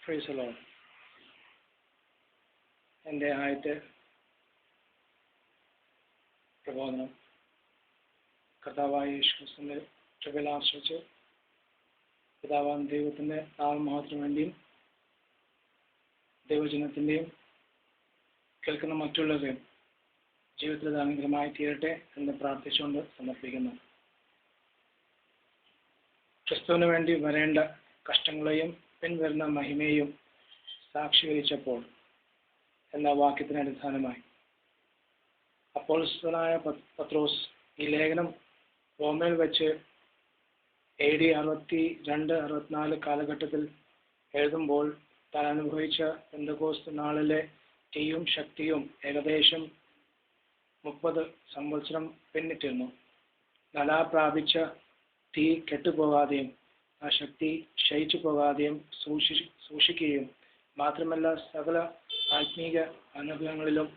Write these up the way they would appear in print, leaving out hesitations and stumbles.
Praise the Lord. എൻ്റെ ആദ്യത്തെ പ്രബോധനം കർത്താവായ യേശുക്രിസ്തുവിന്റെ കൃപയിൽ ആശ്രയിച്ച് പിതാവാം ദൈവത്തിൻ്റെ നാമമഹത്വത്തിന് വേണ്ടിയും ദൈവജനത്തിൻ്റെയും കേൾക്കുന്ന മറ്റുള്ളവരെയും ജീവിതത്തിൽ അത് അനുഗ്രഹമായി തീരട്ടെ എന്ന് പ്രാർത്ഥിച്ചുകൊണ്ട് സമർപ്പിക്കുന്നു. ക്രിസ്തുവിന് വേണ്ടി വരേണ്ട കഷ്ടങ്ങളെയും പിൻവരുന്ന മഹിമയെയും സാക്ഷീകരിച്ചപ്പോൾ എന്ന വാക്യത്തിന് അടിസ്ഥാനമായി അപ്പോസ്തലനായ പത്രോസ് ഈ ലേഖനം റോമയിൽ വെച്ച് AD 62-64 കാലഘട്ടത്തിൽ എഴുതുമ്പോൾ താൻ അനുഭവിച്ച പെന്തക്കോസ്ത് നാളിലെ തീയും ശക്തിയും ഏകദേശം 30 സംവത്സരം പിന്നിട്ടിരുന്നു. നലാ പ്രാപിച്ച തീ കെട്ടുപോകാതെയും ആ ശക്തി ക്ഷയിച്ചു പോകാതെയും സൂക്ഷിക്കുകയും മാത്രമല്ല സകല ആത്മീക അനുഭവങ്ങളിലും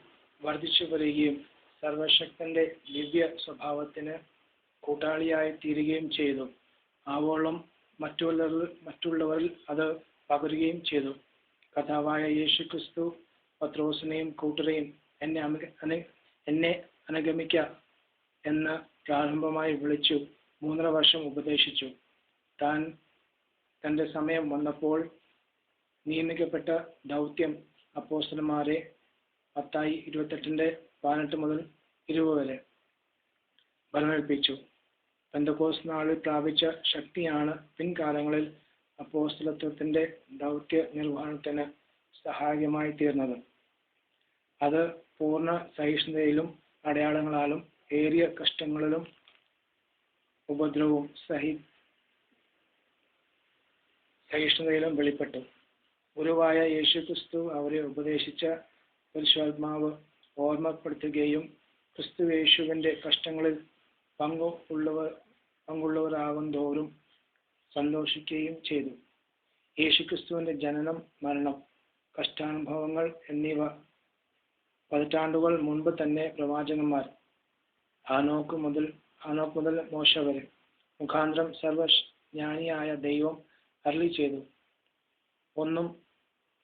വർദ്ധിച്ചു വരികയും സർവശക്തന്റെ ദിവ്യ സ്വഭാവത്തിന് കൂട്ടാളിയായി തീരുകയും ചെയ്തു. ആവോളം മറ്റുള്ളവരിൽ അത് പകരുകയും ചെയ്തു. കർത്താവായ യേശു ക്രിസ്തു പത്രോസിനെയും കൂട്ടരെയും എന്നെ അനുഗമിക്ക എന്ന് പ്രാരംഭമായി വിളിച്ചു 3.5 വർഷം ഉപദേശിച്ചു. തൻ്റെ സമയം വന്നപ്പോൾ നിയമിക്കപ്പെട്ട ദൗത്യം അപ്പോസ്തലന്മാരെ മത്തായി 28-18-20 വരെ ബലമേൽപ്പിച്ചു. പെന്തക്കോസ്ത് നാളിൽ പ്രാപിച്ച ശക്തിയാണ് പിൻകാലങ്ങളിൽ അപ്പോസ്തലത്വത്തിന്റെ ദൗത്യ നിർവഹണത്തിന് സഹായകമായി തീർന്നത്. അത് പൂർണ്ണ സഹിഷ്ണുതയിലും അടയാളങ്ങളാലും ഏറിയ കഷ്ടങ്ങളിലും ഉപദ്രവവും സഹിഷ്ണുതയിലും വെളിപ്പെട്ടു. ഗുരുവായ യേശുക്രിസ്തു അവരെ ഉപദേശിച്ച പരിശുദ്ധാത്മാവ് ഓർമ്മപ്പെടുത്തുകയും ക്രിസ്തുയേശുവിന്റെ കഷ്ടങ്ങളിൽ പങ്കുള്ളവരാകും തോറും സന്തോഷിക്കുകയും ചെയ്തു. യേശുക്രിസ്തുവിന്റെ ജനനം, മരണം, കഷ്ടാനുഭവങ്ങൾ എന്നിവ പതിറ്റാണ്ടുകൾ മുൻപ് തന്നെ പ്രവാചകന്മാർ ആനോക്ക് മുതൽ മോശ വരെ മുഖാന്തരം സർവജ്ഞാനിയായ ദൈവം അരുളി ചെയ്തു. ഒന്നും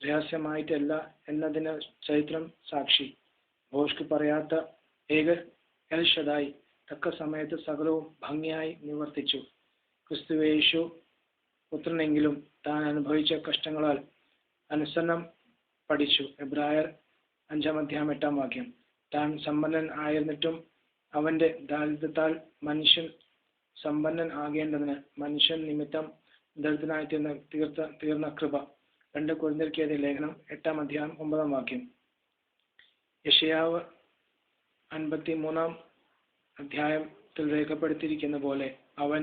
രഹസ്യമായിട്ടല്ല എന്നതിന് ചരിത്രം സാക്ഷി. ഭോഷ്ക് പറയാത്ത ഏക എൽ ഷദായി തക്ക സമയത്ത് സകലവും ഭംഗിയായി നിവർത്തിച്ചു. ക്രിസ്തുയേശു പുത്രനെങ്കിലും താൻ അനുഭവിച്ച കഷ്ടങ്ങളാൽ അനുസരണം പഠിച്ചു. എബ്രായർ 5-8 താൻ സമ്പന്നൻ ആയിരുന്നിട്ടും അവന്റെ ദാരിദ്ര്യത്താൽ മനുഷ്യൻ സമ്പന്നൻ ആകേണ്ടതിന് മനുഷ്യൻ നിമിത്തം ദരിദ്രനായി തീർന്ന കൃപ. 2 കൊരിന്ത്യർക്കെഴുതിയ ലേഖനം 8-9 യെശയ്യാവ് 53 രേഖപ്പെടുത്തിയിരിക്കുന്ന പോലെ അവൻ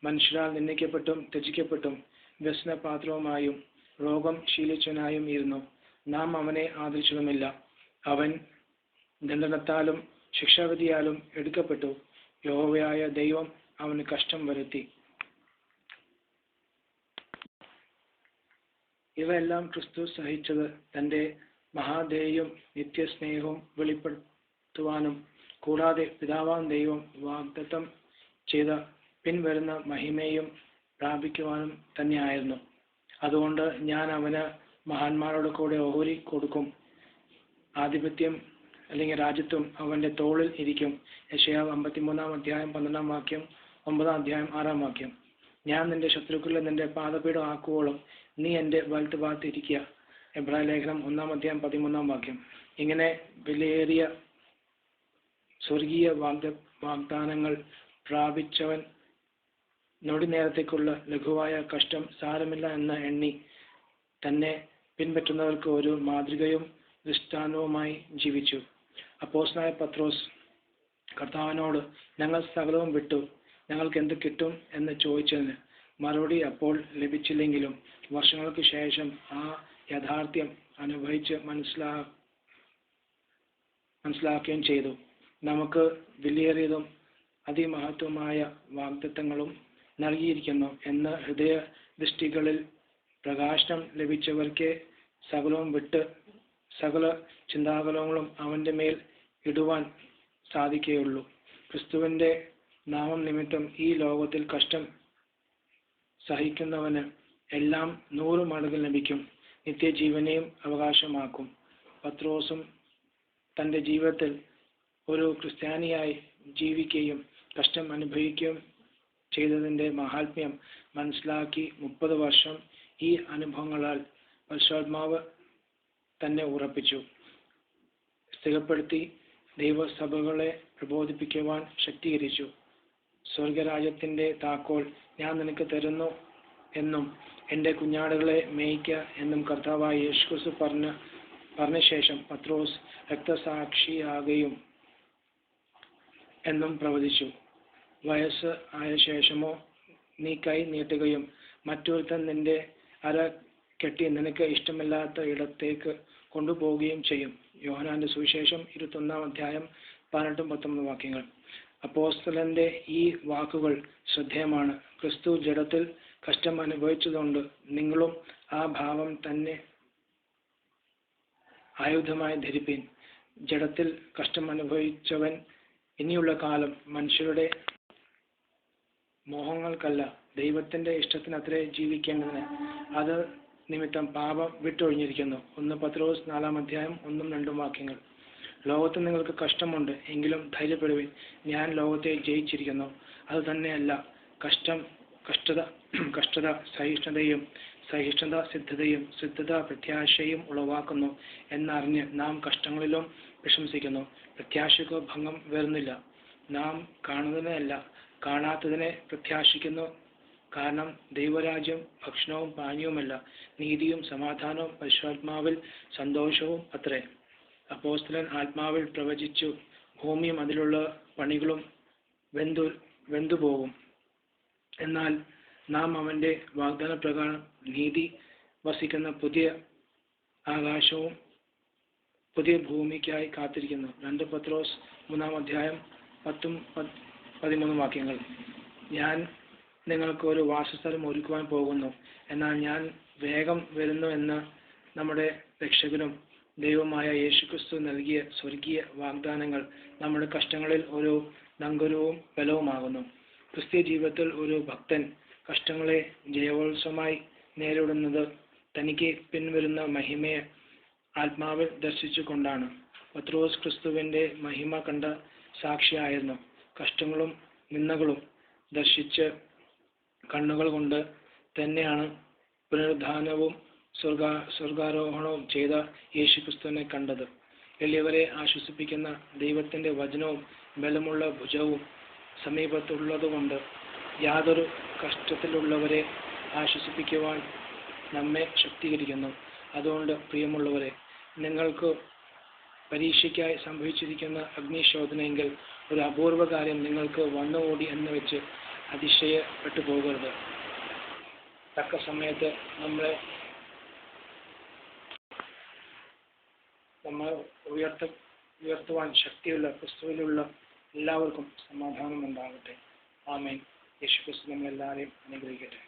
മനുഷ്യരാൽ നിന്ദിക്കപ്പെട്ടും ത്യജിക്കപ്പെട്ടും വ്യസനപാത്രവുമായും രോഗം ശീലിച്ചവനായും ഇരുന്നു. നാം അവനെ ആദരിച്ചതുമില്ല. അവൻ ദണ്ഡനത്താലും ശിക്ഷാവിധിയാലും എടുക്കപ്പെട്ടു. യഹോവയായ ദൈവം അവന് കഷ്ടം വരുത്തി. ഇവയെല്ലാം ക്രിസ്തു സഹിച്ചത് തന്റെ മഹാദയയും നിത്യസ്നേഹവും വെളിപ്പെടുത്തുവാനും കൂടാതെ പിതാവാം ദൈവം വാഗ്ദത്തം ചെയ്ത പിൻവരുന്ന മഹിമയും പ്രാപിക്കുവാനും തന്നെയായിരുന്നു. അതുകൊണ്ട് ഞാൻ അവന് മഹാന്മാരോട് കൂടെ ഓഹരി കൊടുക്കും. ആധിപത്യം അല്ലെങ്കിൽ രാജ്യത്വം അവന്റെ തോളിൽ ഇരിക്കും. യെശയ്യാവ് 53-12 9-6 ഞാൻ നിന്റെ ശത്രുക്കളെ നിന്റെ പാദപീഠം ആക്കുവോളം നീ എൻ്റെ വലത്ത് ഭാഗത്ത് ഇരിക്കുക. എബ്രായ ലേഖനം 1-13 ഇങ്ങനെ വിലയേറിയ സ്വർഗീയ വാഗ്ദാനങ്ങൾ പ്രാപിച്ചവൻ നൊടി നേരത്തേക്കുള്ള ലഘുവായ കഷ്ടം സാരമില്ല എന്ന് എണ്ണി തന്നെ പിൻപറ്റുന്നവർക്ക് ഒരു മാതൃകയും ദൃഷ്ടാന്തവുമായി ജീവിച്ചു. അപ്പോസ്തലനായ പത്രോസ് കർത്താവിനോട് ഞങ്ങൾ സകലവും വിട്ടു, ഞങ്ങൾക്ക് എന്ത് കിട്ടും എന്ന് ചോദിച്ചതിന് മറുപടി അപ്പോൾ ലഭിച്ചില്ലെങ്കിലും വർഷങ്ങൾക്ക് ശേഷം ആ യാഥാർത്ഥ്യം അനുഭവിച്ച് മനസ്സിലാക്കുകയും ചെയ്തു. നമുക്ക് വിലയേറിയതും അതിമഹത്വമായ വാഗ്ദത്തങ്ങളും നൽകിയിരിക്കുന്നു എന്ന് ഹൃദയ ദൃഷ്ടികളിൽ പ്രകാശനം ലഭിച്ചവർക്ക് സകലവും വിട്ട് സകല ചിന്താകുലങ്ങളും അവന്റെ മേൽ ഇടുവാൻ സാധിക്കുകയുള്ളൂ. ക്രിസ്തുവിന്റെ നാമം നിമിത്തം ഈ ലോകത്തിൽ കഷ്ടം സഹിക്കുന്നവന് എല്ലാം 100 മടങ്ങ് ലഭിക്കും. നിത്യജീവനെയും അവകാശമാക്കും. പത്രോസും തൻ്റെ ജീവിതത്തിൽ ഒരു ക്രിസ്ത്യാനിയായി ജീവിക്കുകയും കഷ്ടം അനുഭവിക്കുകയും ചെയ്തതിൻ്റെ മഹാത്മ്യം മനസ്സിലാക്കി 30 വർഷം ഈ അനുഭവങ്ങളാൽ പരിശുദ്ധാത്മാവ് തന്നെ ഉറപ്പിച്ചു, സ്ഥിരപ്പെടുത്തി, ദൈവസഭകളെ പ്രബോധിപ്പിക്കുവാൻ ശക്തീകരിച്ചു. സ്വർഗരാജ്യത്തിൻ്റെ താക്കോൽ ഞാൻ നിനക്ക് തരുന്നു എന്നും എൻ്റെ കുഞ്ഞാടുകളെ മേയ്ക്ക എന്നും കർത്താവായ യേശുക്രിസ്തു പറഞ്ഞ ശേഷം പത്രോസ് രക്തസാക്ഷിയാകുകയും എന്നും പ്രവചിച്ചു. വയസ്സ് ആയ ശേഷമോ നീ കൈ നീട്ടുകയും മറ്റൊരുത്തൻ നിന്റെ അര കെട്ടി നിനക്ക് ഇഷ്ടമില്ലാത്ത ഇടത്തേക്ക് കൊണ്ടുപോവുകയും ചെയ്യും. യോഹന്നാന്റെ സുവിശേഷം 21-ാം അധ്യായം 18-19 വാക്യങ്ങൾ. അപ്പോസ്തലന്റെ ഈ വാക്കുകൾ ശ്രദ്ധേയമാണ്. ക്രിസ്തു ജഡത്തിൽ കഷ്ടം അനുഭവിച്ചതുകൊണ്ട് നിങ്ങളും ആ ഭാവം തന്നെ ആയുധമായി ധരിപ്പിൻ. ജഡത്തിൽ കഷ്ടം അനുഭവിച്ചവൻ ഇനിയുള്ള കാലം മനുഷ്യരുടെ മോഹങ്ങൾക്കല്ല, ദൈവത്തിന്റെ ഇഷ്ടത്തിനത്രേ ജീവിക്കേണ്ടതിന് അത് നിമിത്തം പാപം വിട്ടൊഴിഞ്ഞിരിക്കുന്നു. 1 പത്രോസ് 4-ാം അധ്യായം 1-2 വാക്യങ്ങൾ. ലോകത്തിൽ നിങ്ങൾക്ക് കഷ്ടമുണ്ട്, എങ്കിലും ധൈര്യപ്പെടുവിൻ, ഞാൻ ലോകത്തെ ജയിച്ചിരിക്കുന്നു. അത് തന്നെയല്ല, കഷ്ടത സഹിഷ്ണുതയും, സഹിഷ്ണുത സിദ്ധതയും, സിദ്ധത പ്രത്യാശയും ഉളവാക്കുന്നു എന്നറിഞ്ഞ് നാം കഷ്ടങ്ങളിലും പ്രശംസിക്കുന്നു. പ്രത്യാശയ്ക്ക് ഭംഗം വരുന്നില്ല. നാം കാണുന്നതിനല്ല, കാണാത്തതിനെ പ്രത്യാശിക്കുന്നു. കാരണം ദൈവരാജ്യം ഭക്ഷണവും പാനീയവുമല്ല, നീതിയും സമാധാനവും പരിശുദ്ധാത്മാവിൽ സന്തോഷവും അത്രേ. അപ്പോസ്തലൻ ആത്മാവിൽ പ്രവചിച്ചു, ഭൂമിയും അതിലുള്ള പണികളും വെന്തുപോകും. എന്നാൽ നാം അവന്റെ വാഗ്ദാന പ്രകാരം നീതി വസിക്കുന്ന പുതിയ ആകാശവും പുതിയ ഭൂമിക്കായി കാത്തിരിക്കുന്നു. 2 പത്രോസ് 3-ാം അധ്യായം 10-13 വാക്യങ്ങൾ. ഞാൻ നിങ്ങൾക്ക് ഒരു വാസസ്ഥലം ഒരുക്കുവാൻ പോകുന്നു, എന്നാൽ ഞാൻ വേഗം വരുന്നു എന്ന് നമ്മുടെ രക്ഷകനും ദൈവമായ യേശുക്രിസ്തു നൽകിയ സ്വർഗീയ വാഗ്ദാനങ്ങൾ നമ്മുടെ കഷ്ടങ്ങളിൽ ഒരു നങ്കൂരവും ബലവുമാകുന്നു. ക്രിസ്തീയ ജീവിതത്തിൽ ഒരു ഭക്തൻ കഷ്ടങ്ങളെ ജയോത്സവമായി നേരിടുന്നത് തനിക്ക് പിൻവരുന്ന മഹിമയെ ആത്മാവിൽ ദർശിച്ചു കൊണ്ടാണ്. പത്രോസ് ക്രിസ്തുവിന്റെ മഹിമ കണ്ട സാക്ഷിയായിരുന്നു. കഷ്ടങ്ങളും നിന്ദകളും ദർശിച്ച് കണ്ണുകൾ കൊണ്ട് തന്നെയാണ് പുനരുദ്ധാനവും സ്വർഗാരോഹണവും ചെയ്ത യേശുക്രിസ്തുവിനെ കണ്ടത്. എളിയവരെ ആശ്വസിപ്പിക്കുന്ന ദൈവത്തിന്റെ വചനവും ബലമുള്ള ഭുജവും സമീപത്തുള്ളതുകൊണ്ട് യാതൊരു കഷ്ടത്തിലുള്ളവരെ ആശ്വസിപ്പിക്കുവാൻ നമ്മെ ശക്തീകരിക്കുന്നു. അതുകൊണ്ട് പ്രിയമുള്ളവരെ, നിങ്ങൾക്ക് പരീക്ഷയ്ക്കായി സംഭവിച്ചിരിക്കുന്ന അഗ്നിശോധനയെങ്കിൽ ഒരു അപൂർവ കാര്യം നിങ്ങൾക്ക് വന്നുകൂടി എന്ന് വെച്ച് അതിശയപ്പെട്ടു പോകരുത്. തക്ക സമയത്ത് നമ്മെ ഉയർത്തുവാൻ ശക്തിയുള്ള ക്രിസ്തുവിലുള്ള എല്ലാവർക്കും സമാധാനം ഉണ്ടാകട്ടെ. ആമേൻ. യേശുക്രിസ്തു നമ്മളെല്ലാവരെയും അനുഗ്രഹിക്കട്ടെ.